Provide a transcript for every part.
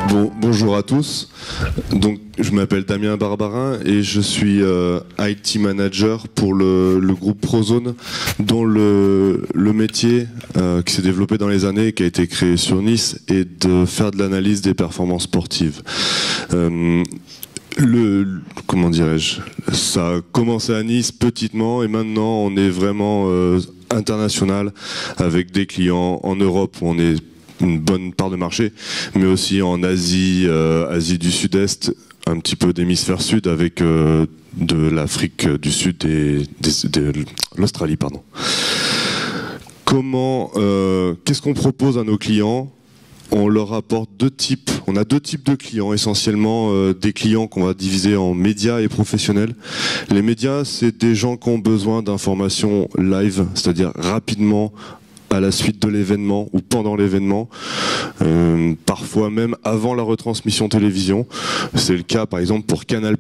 Bonjour à tous. Donc, je m'appelle Damien Barbarin et je suis IT manager pour le groupe Prozone, dont le métier qui s'est développé dans les années, qui a été créé sur Nice, est de faire de l'analyse des performances sportives. Comment dirais-je, ça a commencé à Nice petitement et maintenant on est vraiment international avec des clients en Europe où on est une bonne part de marché, mais aussi en Asie, Asie du Sud-Est, un petit peu d'hémisphère sud avec de l'Afrique du Sud et de l'Australie, pardon. Qu'est-ce qu'on propose à nos clients? On leur apporte deux types. On a deux types de clients, essentiellement des clients qu'on va diviser en médias et professionnels. Les médias, c'est des gens qui ont besoin d'informations live, c'est-à-dire rapidement, à la suite de l'événement ou pendant l'événement, parfois même avant la retransmission télévision. C'est le cas par exemple pour Canal+,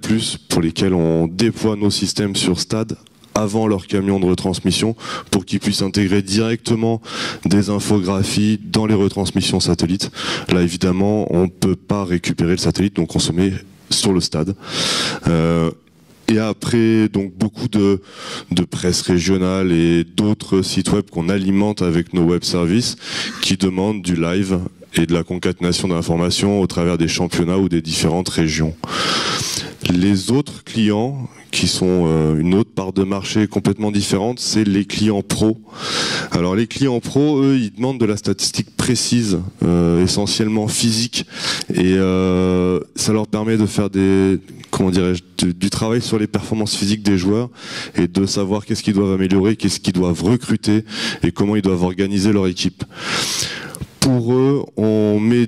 pour lesquels on déploie nos systèmes sur stade avant leur camion de retransmission pour qu'ils puissent intégrer directement des infographies dans les retransmissions satellites. Là évidemment on ne peut pas récupérer le satellite, donc on se met sur le stade. Et après, donc beaucoup de presse régionale et d'autres sites web qu'on alimente avec nos web services qui demandent du live et de la concaténation d'informations au travers des championnats ou des différentes régions. Les autres clients, qui sont une autre part de marché complètement différente, c'est les clients pro. Alors les clients pro, eux, ils demandent de la statistique précise, essentiellement physique, et ça leur permet de faire du travail sur les performances physiques des joueurs et de savoir qu'est-ce qu'ils doivent améliorer, qu'est-ce qu'ils doivent recruter et comment ils doivent organiser leur équipe. Pour eux, on met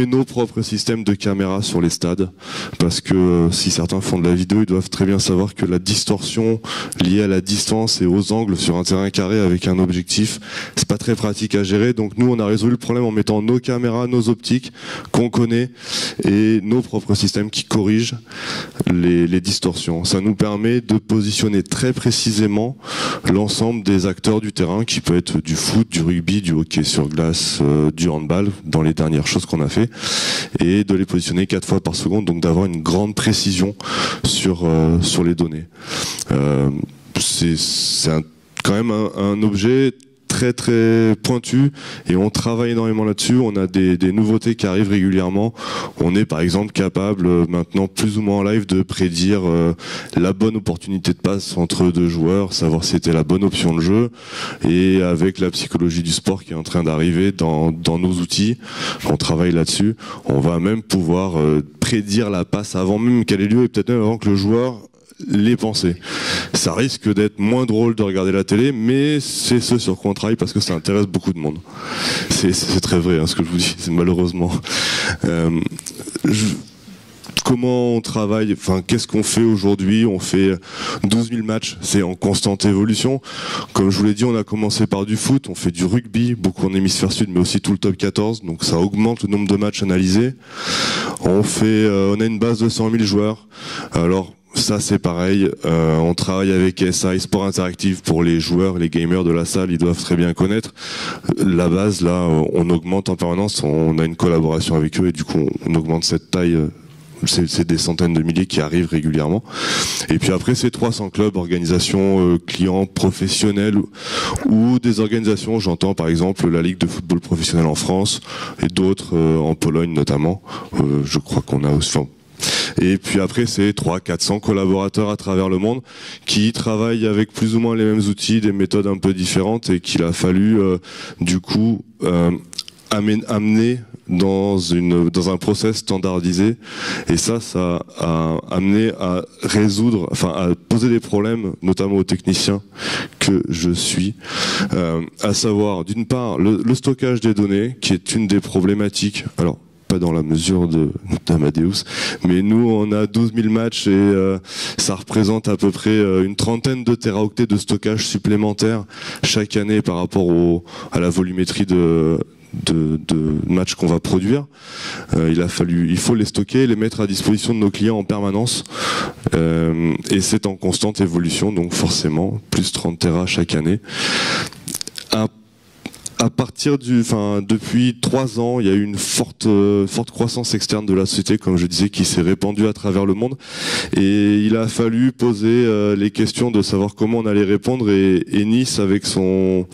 nos propres systèmes de caméras sur les stades, parce que si certains font de la vidéo, ils doivent très bien savoir que la distorsion liée à la distance et aux angles sur un terrain carré avec un objectif, c'est pas très pratique à gérer. Donc nous, on a résolu le problème en mettant nos caméras, nos optiques qu'on connaît et nos propres systèmes qui corrigent les distorsions. Ça nous permet de positionner très précisément l'ensemble des acteurs du terrain, qui peut être du foot, du rugby, du hockey sur glace, du handball, dans les dernières choses qu'on a fait, et de les positionner 4 fois par seconde, donc d'avoir une grande précision sur les données. C'est quand même un objet très très pointu et on travaille énormément là-dessus. On a des nouveautés qui arrivent régulièrement. On est par exemple capable maintenant plus ou moins en live de prédire la bonne opportunité de passe entre deux joueurs, savoir si c'était la bonne option de jeu, et avec la psychologie du sport qui est en train d'arriver dans nos outils, on travaille là-dessus. On va même pouvoir prédire la passe avant même qu'elle ait lieu et peut-être même avant que le joueur les pensées. Ça risque d'être moins drôle de regarder la télé, mais c'est ce sur quoi on travaille parce que ça intéresse beaucoup de monde. C'est très vrai hein, ce que je vous dis, c'est malheureusement. Comment on travaille, enfin qu'est-ce qu'on fait aujourd'hui? On fait 12 000 matchs, c'est en constante évolution. Comme je vous l'ai dit, on a commencé par du foot, on fait du rugby, beaucoup en hémisphère sud, mais aussi tout le top 14, donc ça augmente le nombre de matchs analysés. On a une base de 100 000 joueurs. Alors ça c'est pareil, on travaille avec SI Sport Interactive pour les joueurs, les gamers de la salle, ils doivent très bien connaître. La base là, on augmente en permanence, on a une collaboration avec eux et du coup on augmente cette taille. C'est des centaines de milliers qui arrivent régulièrement. Et puis après, c'est 300 clubs, organisations, clients professionnels ou des organisations, j'entends par exemple la Ligue de football professionnel en France et d'autres en Pologne notamment. Je crois qu'on a aussi... Et puis après, c'est 300-400 collaborateurs à travers le monde qui travaillent avec plus ou moins les mêmes outils, des méthodes un peu différentes et qu'il a fallu du coup amener dans un process standardisé, et ça a amené à poser des problèmes, notamment aux techniciens que je suis, à savoir d'une part le stockage des données, qui est une des problématiques. Alors pas dans la mesure d'Amadeus, mais nous on a 12 000 matchs et ça représente à peu près une trentaine de téraoctets de stockage supplémentaires chaque année par rapport à la volumétrie de matchs qu'on va produire. Il faut les stocker, les mettre à disposition de nos clients en permanence, et c'est en constante évolution, donc forcément plus 30 Tera chaque année. depuis 3 ans, il y a eu une forte croissance externe de la société, comme je disais, qui s'est répandue à travers le monde. Et il a fallu poser les questions de savoir comment on allait répondre. Et Nice, avec son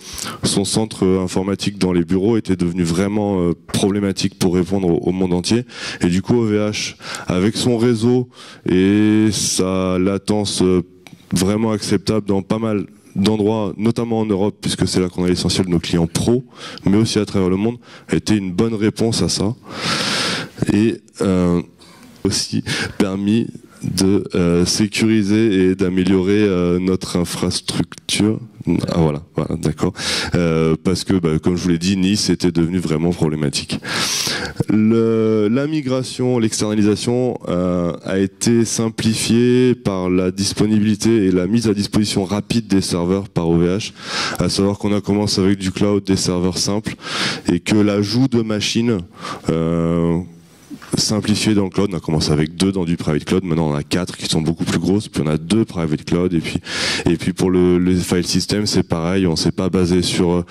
centre informatique dans les bureaux, était devenu vraiment problématique pour répondre au monde entier. Et du coup, OVH, avec son réseau et sa latence vraiment acceptable dans pas mal d'endroits, notamment en Europe, puisque c'est là qu'on a l'essentiel de nos clients pros, mais aussi à travers le monde, a été une bonne réponse à ça. Et aussi permis de sécuriser et d'améliorer notre infrastructure. Ah voilà, d'accord. Parce que, comme je vous l'ai dit, Nice était devenu vraiment problématique. La migration, l'externalisation a été simplifiée par la disponibilité et la mise à disposition rapide des serveurs par OVH, à savoir qu'on a commencé avec du cloud, des serveurs simples, et que l'ajout de machines simplifié dans le cloud, on a commencé avec 2 dans du private cloud, maintenant on a 4 qui sont beaucoup plus grosses, puis on a 2 private cloud, et puis pour les file systems c'est pareil, on s'est pas basé sur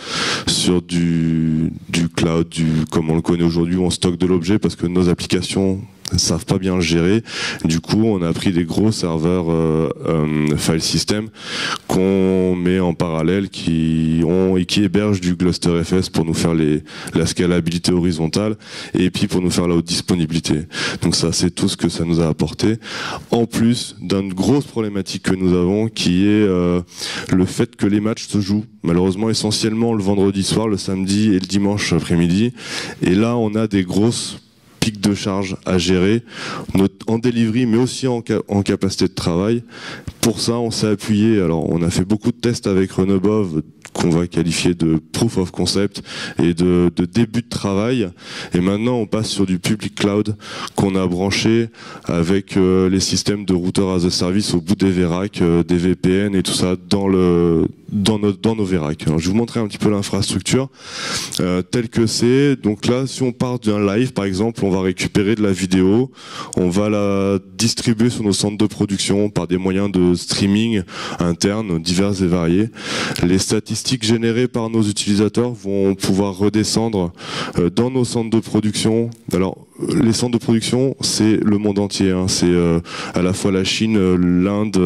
du cloud comme on le connaît aujourd'hui où on stocke de l'objet, parce que nos applications savent pas bien le gérer. Du coup, on a pris des gros serveurs file system qu'on met en parallèle, qui hébergent du GlusterFS pour nous faire la scalabilité horizontale et puis pour nous faire la haute disponibilité. Donc ça, c'est tout ce que ça nous a apporté. En plus d'une grosse problématique que nous avons, qui est le fait que les matchs se jouent malheureusement essentiellement le vendredi soir, le samedi et le dimanche après-midi. Et là, on a des grosses pics de charge à gérer en delivery, mais aussi en capacité de travail. Pour ça, on s'est appuyé, alors on a fait beaucoup de tests avec Runabove, qu'on va qualifier de proof of concept et de début de travail. Et maintenant, on passe sur du public cloud qu'on a branché avec les systèmes de router as a service au bout des VRAC, des VPN et tout ça dans nos VRAC. Alors, je vais vous montrer un petit peu l'infrastructure telle que c'est. Donc là, si on part d'un live, par exemple, on va récupérer de la vidéo, on va la distribuer sur nos centres de production par des moyens de streaming internes divers et variés. Les statistiques générées par nos utilisateurs vont pouvoir redescendre dans nos centres de production. Alors, les centres de production, c'est le monde entier, hein. C'est à la fois la Chine, l'Inde,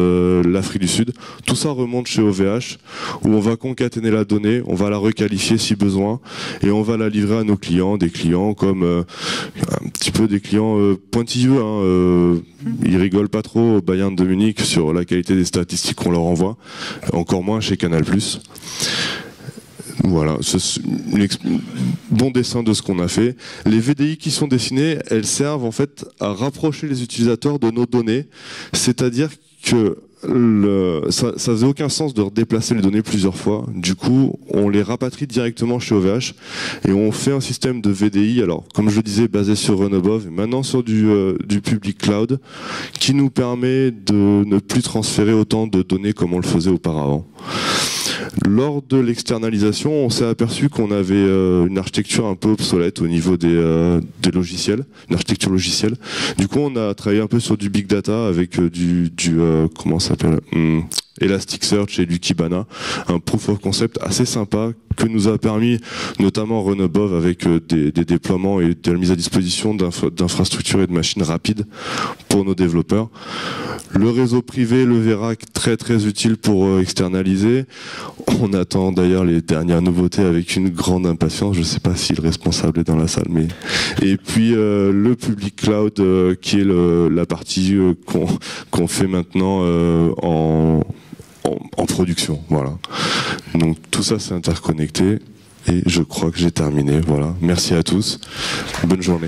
l'Afrique du Sud. Tout ça remonte chez OVH, où on va concaténer la donnée, on va la requalifier si besoin, et on va la livrer à nos clients, des clients comme un petit peu des clients pointilleux, hein, ils rigolent pas trop au Bayern de Munich sur la qualité des statistiques qu'on leur envoie, encore moins chez Canal+. Voilà, bon dessin de ce qu'on a fait. Les VDI qui sont dessinées, elles servent en fait à rapprocher les utilisateurs de nos données, c'est-à-dire que ça faisait aucun sens de redéplacer les données plusieurs fois. Du coup, on les rapatrie directement chez OVH et on fait un système de VDI, alors comme je le disais, basé sur Runabove, et maintenant sur du public cloud, qui nous permet de ne plus transférer autant de données comme on le faisait auparavant. Lors de l'externalisation, on s'est aperçu qu'on avait une architecture un peu obsolète au niveau des logiciels, une architecture logicielle. Du coup, on a travaillé un peu sur du big data avec comment ça s'appelle, Elasticsearch et du Kibana, un proof of concept assez sympa que nous a permis notamment Runabove avec des déploiements et de la mise à disposition d'infrastructures et de machines rapides pour nos développeurs. Le réseau privé, le VRAC, très très utile pour externaliser. On attend d'ailleurs les dernières nouveautés avec une grande impatience. Je ne sais pas si le responsable est dans la salle, mais et puis le public cloud qui est la partie qu'on fait maintenant en production. Voilà. Donc tout ça c'est interconnecté et je crois que j'ai terminé. Voilà. Merci à tous. Bonne journée.